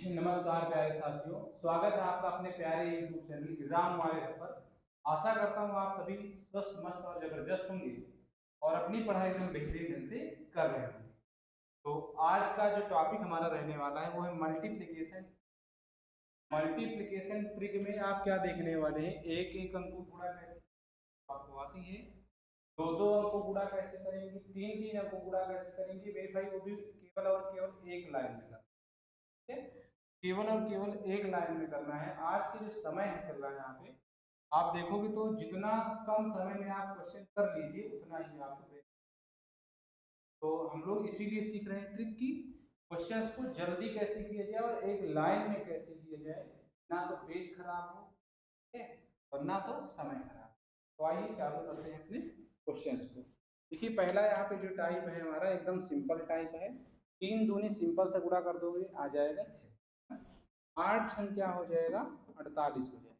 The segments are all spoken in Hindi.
नमस्कार प्यारे साथियों, स्वागत है आपका अपने प्यारे YouTube चैनल एग्जाम वाले पर। आशा करता हूँ आप सभी स्वस्थ मस्त और जबरदस्त होंगे और अपनी पढ़ाई एकदम बेहतरीन ढंग से कर रहे होंगे। तो आज का जो टॉपिक हमारा रहने वाला है वो है मल्टीप्लिकेशन। मल्टीप्लिकेशन ट्रिक में आप क्या देखने वाले हैं, एक एक अंक को गुणा कैसे आपको आती है, दो दो अंक को गुणा कैसे करेंगे, तीन तीन अंक को गुणा कैसे करेंगे, वेरीफाई वो भी केवल और केवल एक लाइन में। ठीक है, केवल और केवल एक लाइन में करना है। आज के जो समय है चल रहा है यहाँ पे, आप देखोगे तो जितना कम समय में आप क्वेश्चन कर लीजिए उतना ही आपको। तो हम लोग इसीलिए सीख रहे हैं ट्रिक की क्वेश्चंस को जल्दी कैसे किया जाए और एक लाइन में कैसे किया जाए, ना तो पेज खराब हो, ठीक है, और ना तो समय खराब। तो आइए चालू करते हैं अपने क्वेश्चंस को। देखिए पहला यहाँ पे जो टाइप है हमारा एकदम सिंपल टाइप है। तीन दूनी सिंपल से गुणा कर दोगे आ जाएगा 6। 8 छंग क्या हो जाएगा 48 हो जाएगा,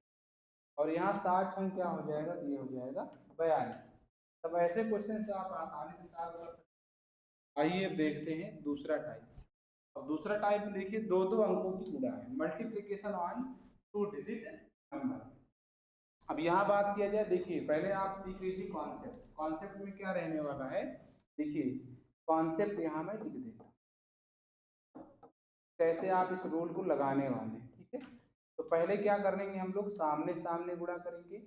और यहाँ 7 छंग क्या हो जाएगा तो ये हो जाएगा 42। तब ऐसे क्वेश्चन से आप आसानी से सॉल्व कर सकते हैं। आइए अब देखते हैं दूसरा टाइप। अब दूसरा टाइप में देखिए दो दो अंकों की गुणा है, multiplication on two digit number. अब यहाँ बात किया जाए, देखिए पहले आप सीख लीजिए कॉन्सेप्ट। कॉन्सेप्ट में क्या रहने वाला है, देखिए कॉन्सेप्ट यहाँ मैं लिख देता हूँ कैसे आप इस रूल को लगाने वाले हैं। ठीक है, तो पहले क्या करेंगे हम लोग, सामने सामने गुणा करेंगे,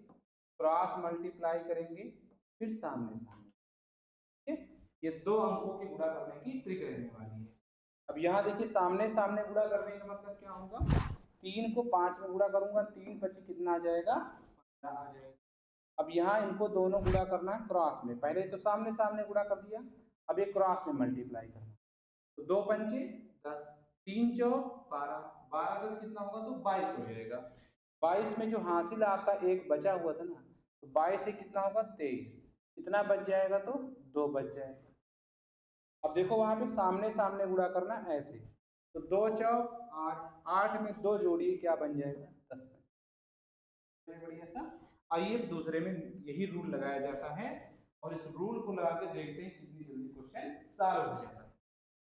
क्रॉस मल्टीप्लाई करेंगे, फिर सामने सामने। ठीक है, ये दो अंकों की गुणा करने की ट्रिक रहने वाली है। अब यहाँ देखिए सामने सामने गुणा करने का मतलब क्या होगा, 3 को 5 में गुणा करूंगा, 3 पची कितना आ जाएगा 15 आ जाएगा। अब यहाँ इनको दोनों गुणा करना है क्रॉस में, पहले तो सामने सामने गुणा कर दिया, अब ये क्रॉस में मल्टीप्लाई करना। तो 2 पंचे 10, 3 चौक 12, 12 10 कितना होगा तो 22 हो जाएगा। 22 में जो हासिल आपका एक बचा हुआ था ना, तो 22 से कितना होगा 23, कितना बच जाएगा तो 2 बच जाएगा। अब देखो वहां पे सामने सामने गुणा करना ऐसे, तो 2 चौक 8, 8 में 2 जोड़िए क्या बन जाएगा 10 बन। बढ़िया सा। आइए दूसरे में यही रूल लगाया जाता है और इस रूल को लगा के देखते हैं कितनी जल्दी क्वेश्चन सॉल्व हो जाता है।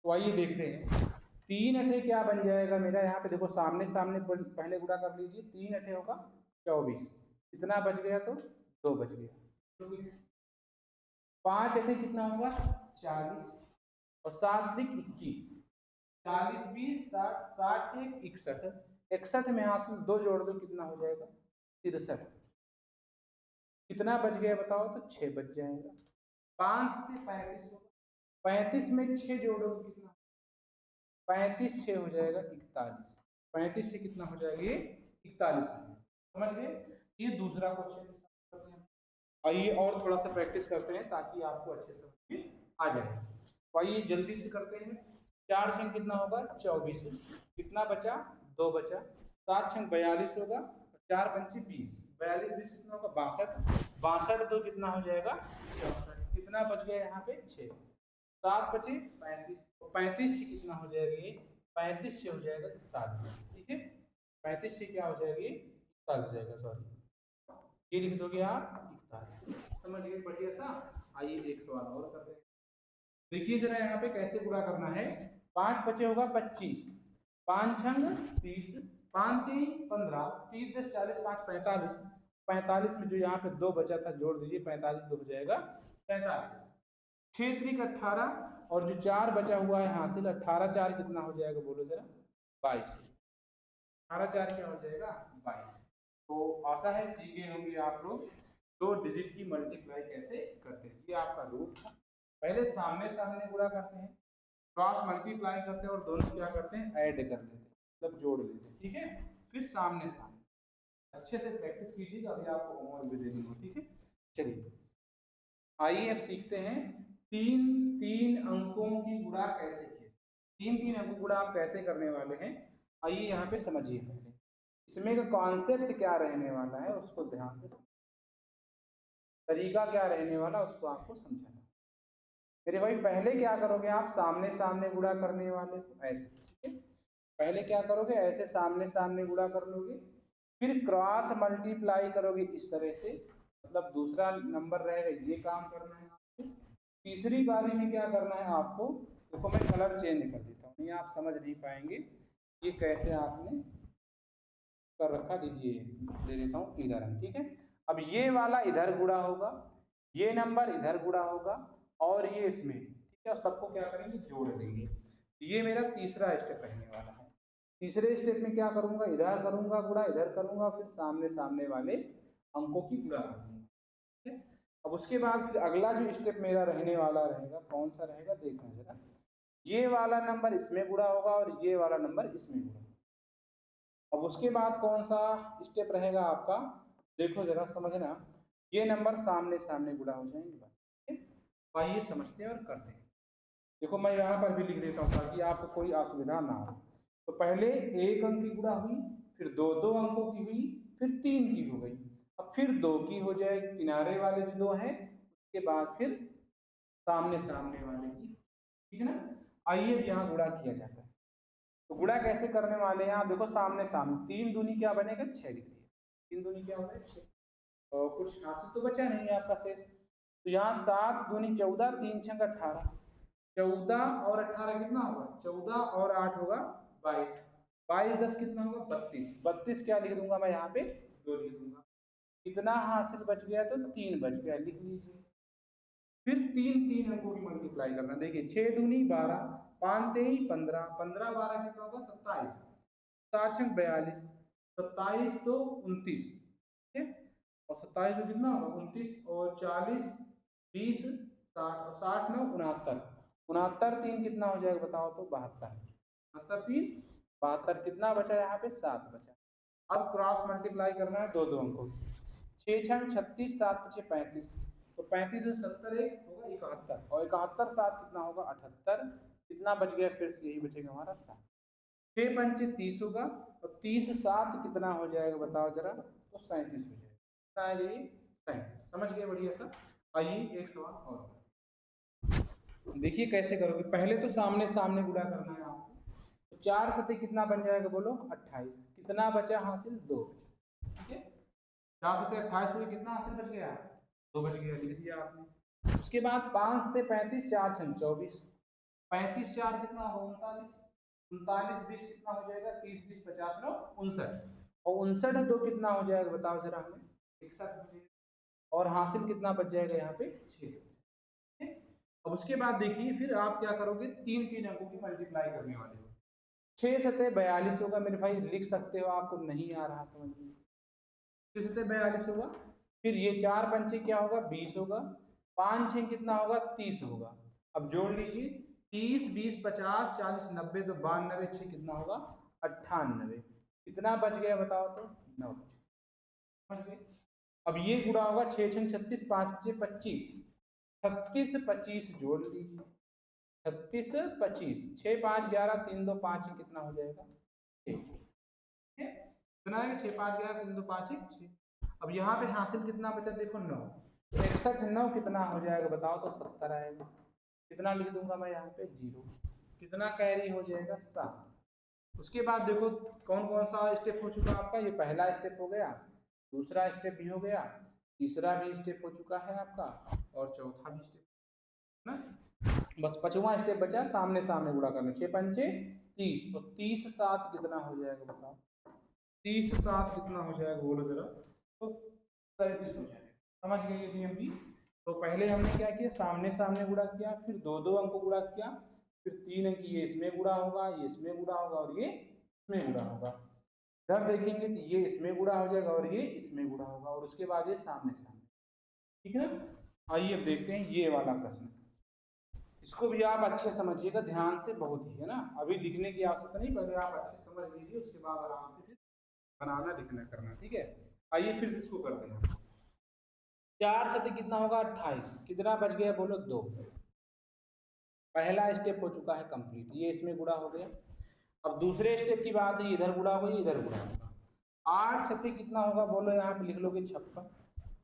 तो आइए देखते हैं, 3 अठे क्या बन जाएगा मेरा, यहाँ पे देखो सामने सामने पहले गुणा कर लीजिए, 3 अठे होगा 24, कितना बच गया तो 2 बच गया। 5 अठे कितना होगा 40, और 7 त्रिक 21, 40 20 60, 60 एक 61, 61 में यहाँ से 2 जोड़ दो कितना हो जाएगा 63, कितना बच गया बताओ तो 6 बच जाएगा। 5 से 35 होगा, 35 में 6 जोड़ोगे कितना, 35 6 हो जाएगा 41, 35 से कितना हो जाएगा ये 41 हो जाएगा। समझ गए, ये दूसरा क्वेश्चन। आइए और थोड़ा सा प्रैक्टिस करते हैं ताकि आपको अच्छे समझ में आ जाए। तो आइए जल्दी से करते हैं, 4 छंग कितना होगा 24, कितना बचा 2 बचा, 7 छंग 42 होगा, 4 पंचे 20, 42 20 कितना होगा 62, 62 2 कितना हो जाएगा 64, कितना बच गया यहाँ पे 6, 7 बचे 35, 35 से कितना हो जाएगा ये 35 से हो जाएगा 41। ठीक है, 35 से क्या हो जाएगा ये 41 हो जाएगा, सॉरी ये लिख दोगे आप 41। समझ गए, बढ़िया सा। आइए एक सवाल और करते हैं, देखिए जरा यहाँ पे कैसे पूरा करना है। 5 बचे होगा 25, 5 छंग 30, 5 3 15, 30 10 40, 5 45, 45 में जो यहाँ पे 2 बचा था जोड़ दीजिए, 45 2 हो जाएगा 47, 6 3 18, और जो 4 बचा हुआ है हासिल 18 4 कितना हो जाएगा बोलो जरा 22, 18 4 क्या हो जाएगा 22। तो आशा है सीखे होंगे आप लोग 2 डिजिट की मल्टीप्लाई कैसे करते हैं। ये आपका रूल था, पहले सामने सामने गुणा करते हैं, क्रॉस मल्टीप्लाई करते हैं और दोनों क्या करते हैं ऐड कर लेते हैं, मतलब जोड़ लेते हैं। ठीक है, फिर सामने सामने अच्छे से प्रैक्टिस कीजिएगा, अभी आपको होमवर्क भी दे दूंगा। ठीक है, चलिए आइए अब सीखते हैं तीन तीन अंकों की गुणा कैसे किए, तीन तीन अंकों की गुणा आप कैसे करने वाले हैं। आइए यहाँ पे समझिए, पहले इसमें का कॉन्सेप्ट क्या रहने वाला है उसको ध्यान से, तरीका क्या रहने वाला उसको आपको समझाना। मेरे भाई पहले क्या करोगे आप, सामने सामने गुणा करने वाले तो ऐसे, ठीक है, पहले क्या करोगे ऐसे सामने सामने गुणा कर लोगे, फिर क्रॉस मल्टीप्लाई करोगे इस तरह से, मतलब दूसरा नंबर रहेगा, ये काम करना है आपको। तीसरी बारी में क्या करना है आपको, देखो मैं कलर चेंज कर देता हूँ, नहीं आप समझ नहीं पाएंगे, ये कैसे आपने कर रखा, दीजिए दे देता हूँ पीला रंग, ठीक है। अब ये वाला इधर गुणा होगा, ये नंबर इधर गुणा होगा, और ये इसमें, ठीक है। और सबको क्या करेंगे, जोड़ देंगे। ये मेरा तीसरा स्टेप रहने वाला है। तीसरे स्टेप में क्या करूंगा, इधर करूंगा गुणा, इधर करूंगा, फिर सामने सामने वाले अंकों की गुणा करूंगा, ठीक है। अब उसके बाद फिर अगला जो स्टेप मेरा रहने वाला रहेगा, कौन सा रहेगा देखना जरा। ये वाला नंबर इसमें गुणा होगा और ये वाला नंबर इसमें गुणा होगा। अब उसके बाद कौन सा स्टेप रहेगा आपका, देखो जरा समझना। ये नंबर सामने सामने गुणा हो जाएंगे, ठीक है। आइए समझते हैं और करते हैं। देखो मैं यहाँ पर भी लिख देता हूँ ताकि आपको कोई असुविधा ना हो। तो पहले एक अंक की गुणा हुई, फिर दो दो अंकों की हुई, फिर तीन की हो गई, अब फिर दो की हो जाए, किनारे वाले जो दो हैं, उसके बाद फिर सामने सामने वाले की, ठीक है ना। आइए अब यहाँ गुणा किया जाता है। तो गुणा कैसे करने वाले हैं, आप देखो सामने सामने, तीन दूनी क्या बनेगा, 6 लिख दिया। तीन दूनी क्या बनेगा, 6। और कुछ हासिल तो बचा नहीं है आपका शेष। तो यहाँ 7 दूनी 14, 3 छंग 18, 14 और 18 कितना होगा, 14 और 8 होगा 22, 22 10 कितना होगा 32, 32 क्या लिख दूंगा मैं यहाँ पे, 2 लिख दूंगा। कितना हासिल बच गया, तो 3 बच गया, लिख लीजिए। फिर तीन तीन अंकों की मल्टीप्लाई करना, देखिए 6 दूनी 12, 5 तेई 15, 15 12 कितना होगा 27, 7 छंग 42, 27 तो 29, ठीक है। और 27 तो कितना होगा 29, और 40 20 60, और 60 9 69, 69 3 कितना हो जाएगा बताओ तो 72, 69 3 72, कितना बचा यहाँ पे 7 बचा। अब क्रॉस मल्टीप्लाई करना है दो दो अंकों की, 6 छंग 36, 7 पचे 35, तो 35 तो 70 एक होगा 71, और 71 7 कितना होगा 78, कितना बच गया, फिर से यही बचेगा हमारा 7, 6 पंचे 30 होगा, और 30 7 कितना हो जाएगा बताओ जरा, तो 37 हो जाएगा, कितना आएगा ये 37, समझ गए बढ़िया सा। आइए एक सवाल और देखिए कैसे करोगे। पहले तो सामने सामने गुणा करना है आपको, तो 4 सते कितना बन जाएगा बोलो 28, कितना बचा हासिल 2, ठीक है। 4 सते 28 हुए, कितना हासिल बच गया 2 बच गया, लिख दिया आपने। उसके बाद 5 सते 35, 4 छंग 24, 35 4 कितना होगा 39, 39 20 कितना हो जाएगा 30 20 50 9 59, और 59 2 कितना हो जाएगा बताओ जरा हमें 61 हो जाएगा, और हासिल कितना बच जाएगा यहाँ पे 6। अब उसके बाद देखिए फिर आप क्या करोगे, तीन तीन अंकों की मल्टीप्लाई करने वाले हो। 6 सते 42 होगा मेरे भाई, लिख सकते हो, आपको नहीं आ रहा समझ में, 6 सते 42 होगा। फिर ये 4 पंचे क्या होगा 20 होगा, 5 6 कितना होगा 30 होगा। अब जोड़ लीजिए, 30 20 50 40 90, तो 92 6 कितना होगा 98, कितना बच गया बताओ तो 9 समझ गए। अब ये गुणा होगा 6 छंग 36, 5 पचे 25, 36 25 जोड़ लीजिए, 36 25, 6 5 11 3 2 5 कितना हो जाएगा 6, ठीक है। कितना है 6 5 11 3 2 5 6। अब यहाँ पे हासिल कितना बचा देखो 9, 61 9 कितना हो जाएगा बताओ तो 70 आएगा, कितना लिख दूंगा मैं यहाँ पे 0, कितना कैरी हो जाएगा 7। उसके बाद देखो कौन कौन सा स्टेप हो चुका आपका, ये पहला स्टेप हो गया, दूसरा स्टेप भी हो गया, तीसरा भी स्टेप हो चुका है आपका, और चौथा भी स्टेप ना। बस पांचवा स्टेप बचा सामने सामने गुणा करना, 6 पंचे 30, और 30 7 कितना हो जाएगा बताओ, 30 7 कितना हो जाएगा बोलो जरा, तो 37 हो जाएगा, समझ गए ये नियम भी। तो पहले हमने क्या किया, सामने सामने गुणा किया, फिर दो दो अंक गुणा किया, फिर 3 अंक ये इसमें गुणा होगा, ये इसमें गुणा होगा, और ये इसमें गुणा होगा। इधर देखेंगे तो ये इसमें गुणा हो जाएगा और ये इसमें गुणा होगा, और उसके बाद ये सामने सामने, ठीक है ना। आइए अब देखते हैं ये वाला प्रश्न, इसको भी आप अच्छे समझिएगा ध्यान से, बहुत ही है ना, अभी लिखने की आवश्यकता नहीं, पहले आप अच्छे समझ लीजिए, उसके बाद आराम से फिर बनाना लिखना करना, ठीक है। आइए फिर से इसको करते हैं। 4 सते कितना होगा 28, कितना बच गया बोलो 2, पहला स्टेप हो चुका है कंप्लीट, ये इसमें गुणा हो गया। अब दूसरे स्टेप की बात है, इधर गुणा होगा इधर गुणा होगा, 8 सते कितना होगा बोलो, यहाँ पे लिख लोगे 56,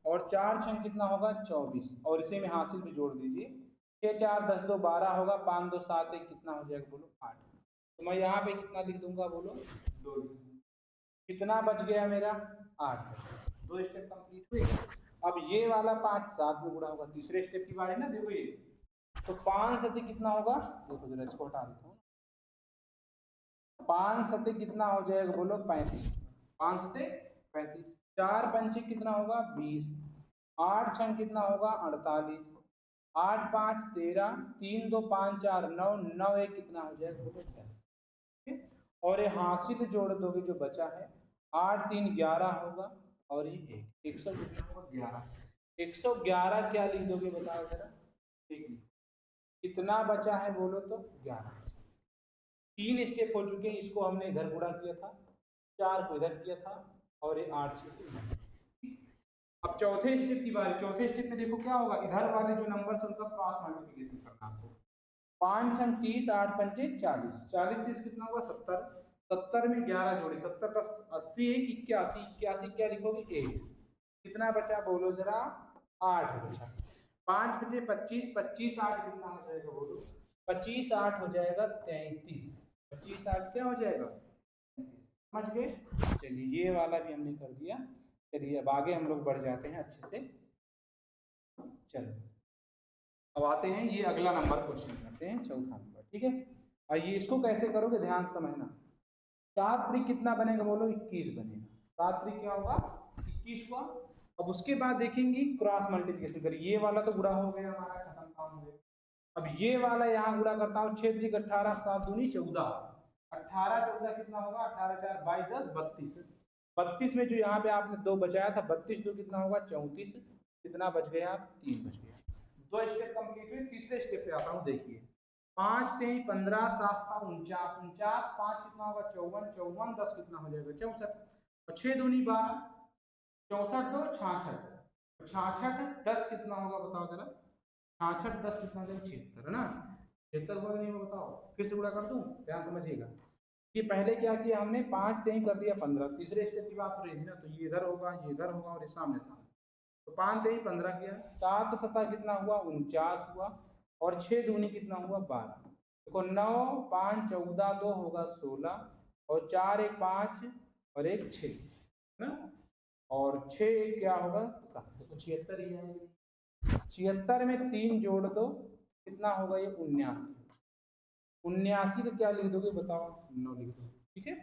और 4 छंग कितना होगा 24, और इसे में हासिल भी जोड़ दीजिए, 6 4 10 2 12 होगा, 5 2 7 1 कितना हो जाएगा बोलो 8, तो मैं यहाँ पे कितना लिख दूंगा बोलो 2 लिख दूंगा, कितना बच गया मेरा 8, दो स्टेप कंप्लीट हुए। अब ये वाला 5 7 में गुणा होगा, तीसरे स्टेप की बारी ना, देखो ये, तो 5 सते कितना होगा, देखो जरा इसको हटा देता हूँ, 5 सते कितना हो जाएगा बोलो 35, 5 सते 35, 4 पंचे कितना होगा 20, 8 छंग कितना होगा 48, 8 5 13, 3 2 5 4 9, 9 1 कितना हो जाएगा बोलो 10। ठीक है, और ये हासिल जोड़ दोगे जो बचा है 8 3 11 होगा, और ये 100 कितना होगा 11, 111 क्या लिख दोगे बताओ जरा, ठीक है कितना बचा है बोलो तो 11। 3 स्टेप हो चुके हैं, इसको हमने इधर गुणा किया था, 4 को इधर किया था, और ये 8 से अब चौथे स्टेप की बारी। चौथे स्टेप में देखो क्या होगा, इधर वाले जो नंबर है उनका क्रॉस मल्टीप्लिकेशन करना आपको। 5 छंग 30, 8 पंचे 40, 40 30 कितना हुआ 70, 70 में 11 जोड़े, 70 10 80 1 81, 81 क्या लिखोगे 1, कितना बचा बोलो जरा 8 बचा। 5 बचे 25, 25 8 कितना हो जाएगा बोलो, 25 8 हो जाएगा 33, 25 8 क्या हो जाएगा, समझ गए। चलिए ये वाला भी हमने कर दिया। चलिए अब आगे हम लोग बढ़ जाते हैं अच्छे से। चलो अब आते हैं, ये अगला नंबर क्वेश्चन करते हैं, चौथा नंबर, ठीक है। आइए इसको कैसे करोगे ध्यान से समझना। 7 त्रिक कितना बनेगा बोलो 21 बनेगा, 7 त्रिक क्या होगा 21 हुआ। अब उसके बाद देखेंगे क्रॉस मल्टीप्लिकेशन करिए, ये वाला तो गुणा हो गया हमारा, खत्म काम हो गया। अब ये वाला यहाँ गुणा करता हूँ, 6 त्रिक 18, 7 दूनी 14, 18 14 कितना होगा, 18 4 22 10 32, 32 में जो यहाँ पे आपने 2 बचाया था, 32 2 कितना होगा 34, कितना बच गया 3 बच गया। 2 स्टेप कंप्लीट हुए, तीसरे स्टेप पे आता हूँ, देखिए 5 3 15 7 49, 49 5 कितना होगा 54, 54 10 कितना हो जाएगा 64, और 6 दूनी 12, 64 2 66, 66 10 कितना होगा बताओ जरा, 66 10 कितना हो जाएगा 76 है ना, 76 हुआ नहीं हुआ बताओ, फिर से गुणा कर दूं, ध्यान समझिएगा। ये पहले क्या किया हमने 5 3 कर दिया 15, तीसरे स्टेप की बात हो रही थी ना, तो ये इधर होगा ये इधर होगा और ये सामने सामने, तो 5 3 15 किया, 7 7 कितना हुआ 49 हुआ, और 6 दूनी कितना हुआ 12, देखो 9 5 14 2 होगा 16, और 4 1 5 और 1 6 है ना, और 6 1 क्या होगा 7, देखो 76 ही आएंगे। 76 में 3 जोड़ दो कितना होगा ये 79, 79 का क्या लिख दोगे बताओ 9 लिख दो, ठीक है।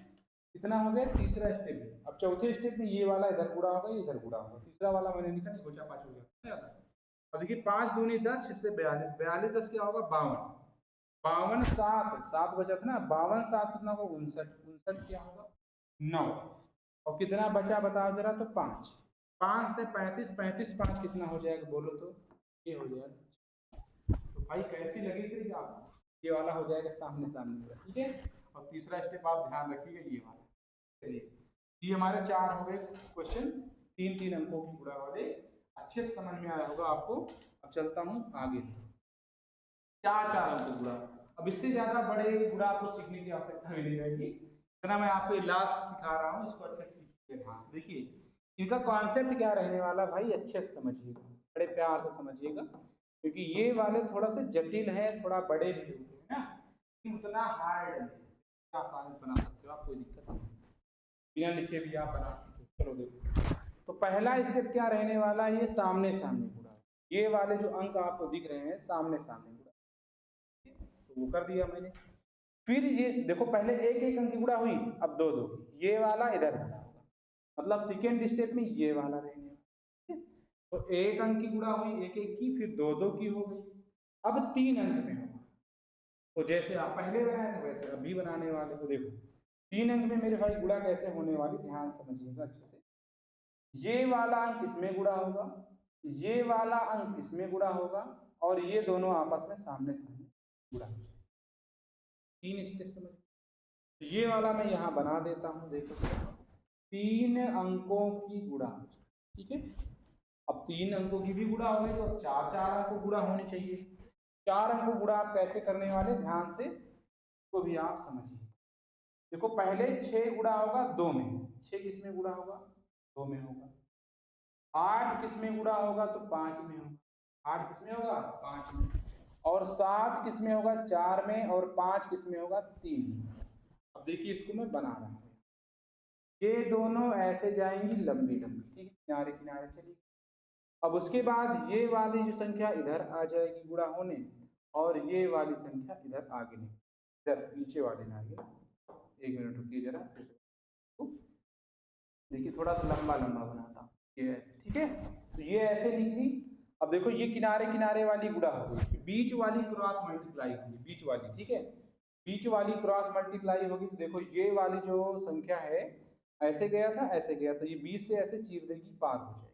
कितना हो गया तीसरा स्टेप। अब चौथे स्टेप में ये वाला इधर गुणा होगा ये इधर गुणा होगा, तीसरा वाला मैंने लिखा नहीं, बचा 5 हो गया। अब देखिए 5 दूनी 10, 6 से 42, 42 10 क्या होगा 52, 52 7 7 बचा था ना, 52 7 कितना होगा 59, 59 क्या होगा 9, और कितना बचा बताओ जरा, तो 5, 5 से 35, 35 5 कितना हो जाएगा बोलो तो, ये हो जाएगा। तो भाई कैसी लगी थी आपको, ये वाला हो जाएगा सामने सामने, ठीक है। और तीसरा स्टेप आप ध्यान रखिएगा ये वाला। चलिए ये हमारे 4 हो गए क्वेश्चन, 3 3 अंकों की गुणा वाले, अच्छे से समझ में आया होगा आपको। अब चलता हूँ आगे, 4 4 अंकों गुणा। अब इससे ज्यादा बड़े गुणा आपको सीखने की आवश्यकता भी नहीं रहेगी, इतना मैं आपको लास्ट सिखा रहा हूँ, इसको अच्छे से सीखिए ध्यान से। देखिए इनका कॉन्सेप्ट क्या रहने वाला भाई, अच्छे से समझिएगा, बड़े प्यार से समझिएगा, क्योंकि ये वाले थोड़ा सा जटिल है, थोड़ा बड़े भी होते हैं ना, उतना हार्ड नहीं, आप आगे बना सकते हो, आप कोई दिक्कत नहीं, बिना लिखे भी आप बना सकते हो। चलो देखो, तो पहला स्टेप क्या रहने वाला है, ये सामने सामने गुणा, ये वाले जो अंक आपको दिख रहे हैं सामने सामने गुणा, तो वो कर दिया मैंने। फिर ये देखो पहले एक एक अंक की गुणा हुई, अब दो दो, ये वाला इधर गुणा होगा, मतलब सेकेंड स्टेप में ये वाला रहने वाला, तो एक अंक की गुणा हुई एक एक की, फिर दो दो की हो गई, अब 3 अंक में होगा, तो जैसे आप पहले बनाए थे वैसे अभी बनाने वाले को। देखो 3 अंक में मेरे भाई गुणा कैसे होने वाली, ध्यान समझिएगा अच्छे से। ये वाला अंक इसमें गुणा होगा, ये वाला अंक इसमें गुणा होगा, और ये दोनों आपस में सामने सामने गुणा हो जाएगा। 3 स्टेप समझ, तो ये वाला मैं यहाँ बना देता हूँ, देखो 3 अंकों की गुणा, ठीक है। अब 3 अंकों की भी गुणा हो गई, तो 4 4 अंकों गुणा होनी चाहिए। 4 अंकों गुणा आप कैसे करने वाले, ध्यान से तो भी आप समझिए। देखो पहले 6 गुणा होगा 2 में, 6 किस में गुणा होगा 2 में होगा। 8 किस में गुणा होगा तो 5 में होगा, 8 किस में होगा 5 में, और 7 किस में होगा 4 में, और 5 किस में होगा 3 में। अब देखिए इसको मैं बना रहा हूँ, ये दोनों ऐसे जाएंगी लंबी लंबी, ठीक है, किनारे किनारे चलिए। अब उसके बाद ये वाली जो संख्या इधर आ जाएगी गुणा होने, और ये वाली संख्या इधर आगे नहीं, इधर नीचे वाले में आगे, एक मिनट रुकिए जरा, फिर से देखिए थोड़ा सा लंबा लंबा बनाता हूँ, ये ऐसे, ठीक है। तो ये ऐसे निकली। अब देखो ये किनारे किनारे वाली गुणा हो गई, बीच वाली क्रॉस मल्टीप्लाई होगी, बीच वाली, ठीक है। बीच वाली क्रॉस मल्टीप्लाई होगी तो देखो ये वाली जो संख्या है ऐसे गया था, ऐसे गया था, ये 20 से ऐसे चीर देगी, पार हो जाएगी।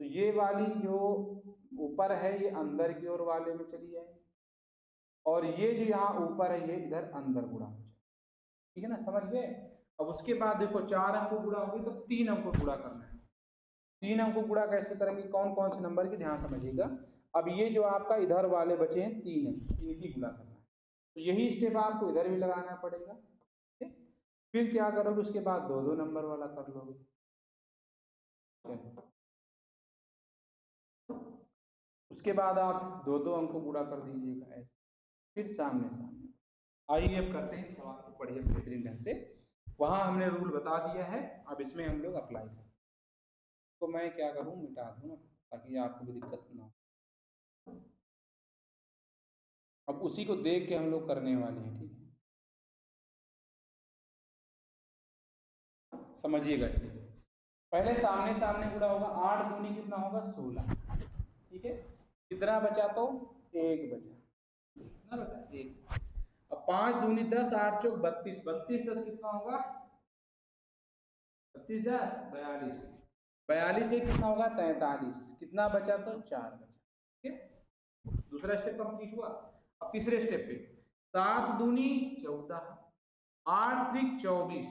तो ये वाली जो ऊपर है ये अंदर की ओर वाले में चली जाएगी, और ये जो यहाँ ऊपर है ये इधर अंदर गुणा हो जाएगी, ठीक है ना, समझ गए। अब उसके बाद देखो 4 अंकों गुणा होगी तो 3 अंकों गुणा करना है। 3 अंकों गुणा कैसे करेंगे, कौन कौन से नंबर की, ध्यान समझिएगा। अब ये जो आपका इधर वाले बचे हैं 3 अंक, इनकी गुणा करना है, तो यही स्टेप आपको इधर भी लगाना पड़ेगा, ठीक है। फिर क्या करोगे, उसके बाद 2-2 नंबर वाला कर लोगे। चलो उसके बाद आप 2-2 अंकों गुणा कर दीजिएगा ऐसे, फिर सामने सामने। आइए अब करते हैं सवाल को बढ़िया बेहतरीन ढंग से। वहां हमने रूल बता दिया है, अब इसमें हम लोग अप्लाई करें। तो मैं क्या करूं, मिटा दूं ना, ताकि आपको भी दिक्कत ना हो। अब उसी को देख के हम लोग करने वाले हैं, ठीक है, समझिएगा अच्छे से। पहले सामने सामने गुणा होगा, 8 दूनी कितना होगा 16, ठीक है। कितना बचा, तो 1 बचा, कितना बचा 1। अब 5 दूनी 10, 8 चौक 32, 32 10 कितना होगा, 32 10 42, 42 से कितना होगा 43, कितना बचा, तो 4 बचा, ठीक है। दूसरा स्टेप कंप्लीट हुआ। अब तीसरे स्टेप पे 7 दूनी 14, 8 त्रिक 24,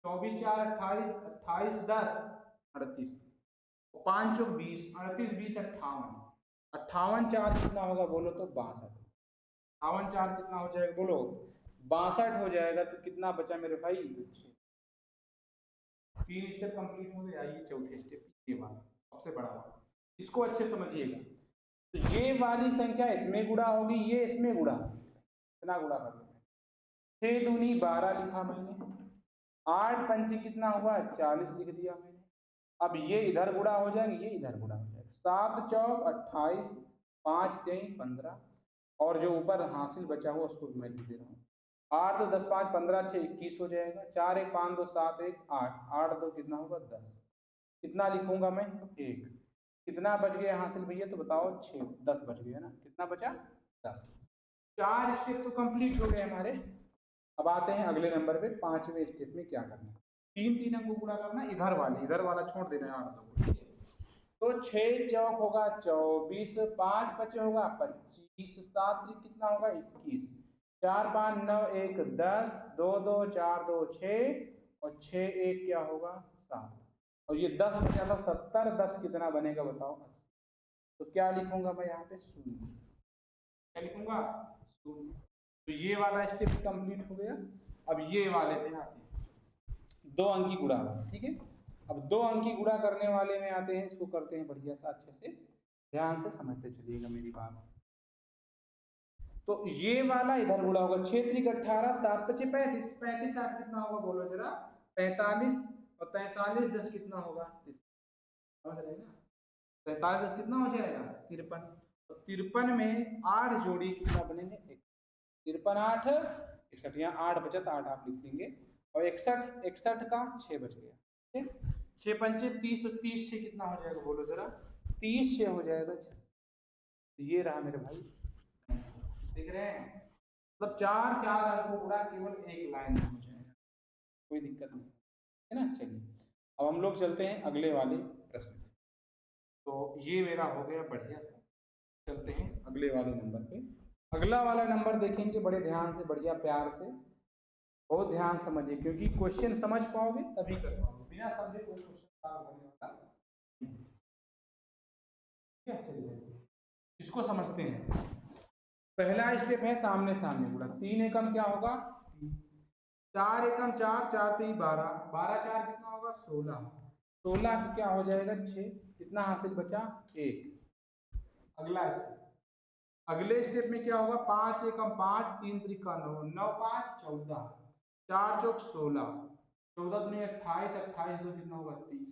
24 4 28, 28 10 38, 5 चौक 20, 38 20 58, 58 4 कितना होगा बोलो तो 62, 58 4 कितना हो जाएगा बोलो 62 हो जाएगा। तो कितना बचा मेरे भाई, तो 6। 3 स्टेप कंप्लीट हो गए। आइए चौथे स्टेप, ये वाला सबसे बड़ा वाला, इसको अच्छे समझिएगा। तो ये वाली संख्या इसमें गुणा होगी, ये इसमें गुणा होगी, कितना गुणा कर लो, 6 दूनी 12 लिखा मैंने, 8 पंचे कितना हुआ 40 लिख दिया मैंने। अब ये इधर गुणा हो जाएंगे, ये इधर गुणा हो जाएगा, 7 चौक 28, 5 3 15, और जो ऊपर हासिल बचा हुआ उसको मैं लिख दे रहा हूँ। 8 2 10 5 15 6 21 हो जाएगा, 4 1 5 2 7 1 8, 8 2 कितना होगा 10, कितना लिखूंगा मैं 1, कितना बच गया हासिल भैया, तो बताओ 6 10 बच गया ना, कितना बचा 10। 4 स्टेप तो कंप्लीट हो गए हमारे। अब आते हैं अगले नंबर पे, 5वें स्टेप में क्या करना है, 3 अंकों गुणा करना, इधर वाला छोड़ देना है 8 2 को, तो 6 चौक होगा 24, 5 5 होगा 25, 7 कितना होगा 21, 4 5 9 1 10, 2 2 4 2 6, और 6 1 क्या होगा 7, और ये 10 बचा था 70, 10 कितना बनेगा बताओ 80। तो क्या लिखूंगा मैं यहाँ पे 0, क्या लिखूंगा 0। तो ये वाला स्टेप कंप्लीट हो गया। अब ये वाले पे आते हैं 2 अंकी गुणा, ठीक है। अब 2 अंकी गुणा करने वाले में आते हैं, इसको करते हैं बढ़िया सा, अच्छे से ध्यान से समझते चलिएगा मेरी बात। तो ये वाला इधर गुणा होगा, 6 3 18, 7 5 35, 35 8 कितना होगा बोलो जरा 45, और 45 10 कितना होगा, समझ रहे हैं ना, 45 10 कितना हो जाएगा 53, और 53 में 8 जोड़ी कितना बनेंगे 53 8 61, यहाँ 8 बचा तो 8 आप लिख लेंगे, और 61 61 का 6 बच गया, ठीक, 6 पंचे 30, और 30 से कितना हो जाएगा बोलो जरा 30 से हो जाएगा 6। तो ये रहा मेरे भाई, देख रहे हैं, मतलब 4 अंकों गुणा केवल एक लाइन में हो जाएगा, कोई दिक्कत नहीं है ना। चलिए अब हम लोग चलते हैं अगले वाले प्रश्न पे। तो ये मेरा हो गया बढ़िया सा, चलते हैं अगले वाले नंबर पे। अगला वाला नंबर देखेंगे बड़े ध्यान से, बढ़िया प्यार से, बहुत ध्यान समझिए, क्योंकि क्वेश्चन समझ पाओगे तभी कर पाओगे, बिना समझे कोई क्वेश्चन सॉल्व होने वाला नहीं। ठीक है, चलिए इसको समझते हैं। पहला स्टेप है सामने सामने गुणा, 3 एकम क्या होगा 4 एकम 4, 4 3 12, 12 4 कितना होगा 16, 16 क्या हो जाएगा 6, कितना हासिल बचा 1। अगला स्टेप, अगले स्टेप में क्या होगा 5 एकम 5, 3 त्रिका 9, 9 5 14, 4 चौक 16, 14 दूनी 28, 28 दो कितना होगा 30,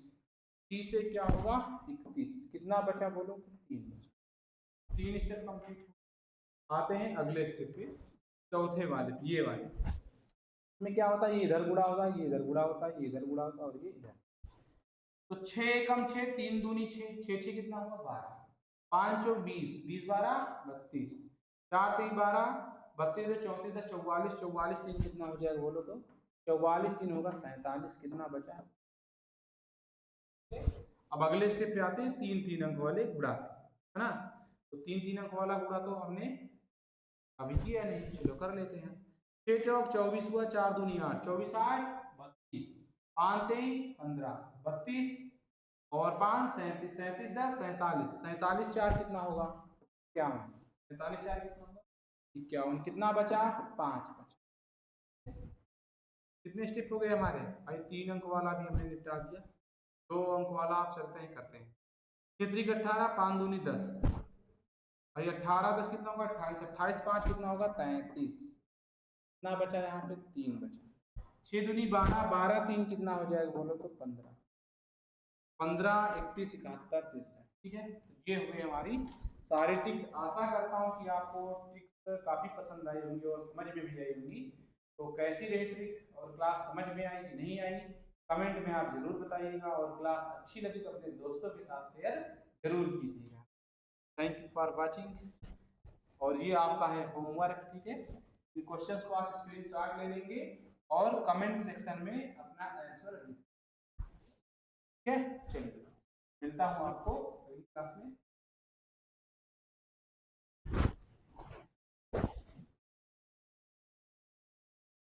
30 से क्या होगा 31, कितना बचा बोलो 3 बचा। 3 स्टेप कंप्लीट। आते हैं अगले स्टेप पे, चौथे वाले, ये वाले इसमें क्या होता है, ये इधर गुणा होता है, ये इधर गुणा होता है, ये इधर गुणा होता है और ये इधर। तो 6 एकम 6, 3 दूनी 6, 6 6 कितना हुआ 12, 5 और 20, 20 12 32, 4 3 12 32 34 44, 44 3 कितना हो जाएगा बोलो तो, 44 3 होगा 47, कितना बचा। अब अगले स्टेप पे आते हैं 3 अंक वाले गुणा, है ना। तो 3 अंक वाला गुणा तो हमने अभी किया नहीं, चलो कर लेते हैं। 6 चौक 24 हुआ, 4 दूनी 8, 24 8 32, 5 3 15 32 और 5 37, 37 10 47, 47 4 कितना होगा 51, 47 4 कितना होगा 51, कितना बचा 5 बचा। कितने स्टेप हो गए हमारे भाई, 3 अंक वाला भी हमने निपटा दिया, 2 अंक वाला आप चलते हैं करते हैं। 6 18 5 दूनी 10 भाई, 18 10 कितना होगा 28, 28 5 कितना होगा 33, कितना बचा यहाँ पे 3 बचा। 6 दूनी 12 12 3 कितना हो जाएगा बोलो तो 15, 15 31 71 63, ठीक है। तो ये हुई हमारी सारी टिप्स। आशा करता हूँ कि आपको टिप्स काफी पसंद आई होंगी और समझ में भी आई होंगी। तो कैसी रही ट्रिक और क्लास समझ में आई कि नहीं आई, कमेंट में आप जरूर बताइएगा, और क्लास अच्छी लगी तो अपने दोस्तों के साथ शेयर जरूर कीजिएगा। Thank you for watching. और ये आपका है होमवर्क, ठीक है। इन क्वेश्चंस को आप स्क्रीनशॉट ले लेंगे और कमेंट सेक्शन में अपना आंसर लिखें, ठीक है। चलिए मिलता हूँ आपको अगली क्लास में।